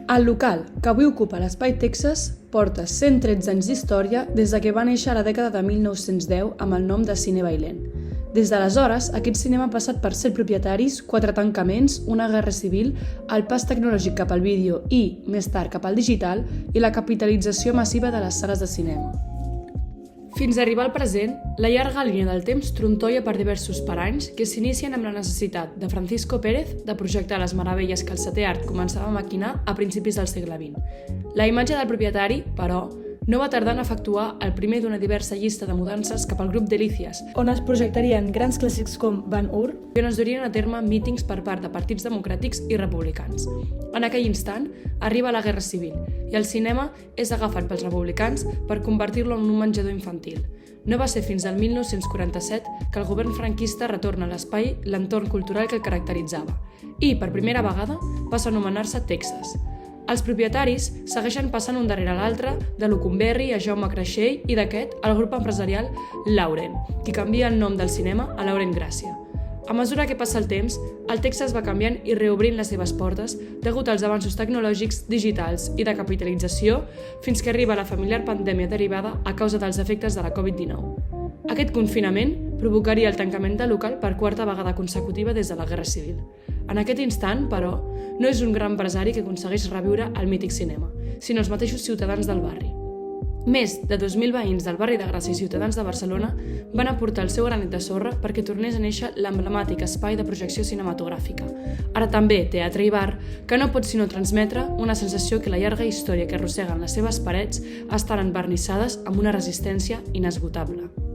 El local, que avui ocupa l'Espai Texas, porta 113 anys d'història des de que va néixer a la dècada de 1910 amb el nom de Cine Bailén. Des d'aleshores, aquest cinema ha passat per 7 propietaris, 4 tancaments, una guerra civil, el pas tecnològic cap al vídeo i, més tard, cap al digital i la capitalització massiva de les sales de cinema. Fins a arribar al present, la llarga línia del temps trontolla per diversos paranys que s'inicien amb la necessitat de Francisco Pérez de projectar les meravelles que el setè art començava a maquinar a principis del segle XX. La imatge del propietari, però, no va tardar en efectuar el primer d'una diversa llista de mudances cap al grup Delicias, on es projectarien grans clàssics com Ben-Hur i on es durien a terme mítings per part de partits democràtics i republicans. En aquell instant, arriba la Guerra Civil i el cinema és agafat pels republicans per convertir-lo en un menjador infantil. No va ser fins al 1947 que el govern franquista retorna a l'espai l'entorn cultural que el caracteritzava i, per primera vegada, passa a anomenar-se Texas. Els propietaris segueixen passant un darrere l'altre, de Lecumberri a Jaume Creixell i d'aquest al grup empresarial Lauren, qui canvia el nom del cinema a Lauren Gràcia. A mesura que passa el temps, el Texas va canviant i reobrint les seves portes degut als avanços tecnològics, digitals i de capitalització fins que arriba la familiar pandèmia derivada a causa dels efectes de la Covid-19. Aquest confinament provocaria el tancament del local per quarta vegada consecutiva des de la Guerra Civil. En aquest instant, però, no és un gran empresari que aconsegueix reviure el mític cinema, sinó els mateixos ciutadans del barri. Més de 2.000 veïns del barri de Gràcia i ciutadans de Barcelona van aportar el seu granet de sorra perquè tornés a néixer l'emblemàtic espai de projecció cinematogràfica. Ara també teatre i bar, que no pot sinó transmetre una sensació que la llarga història que arrosseguen les seves parets estan envernissades amb una resistència inesgotable.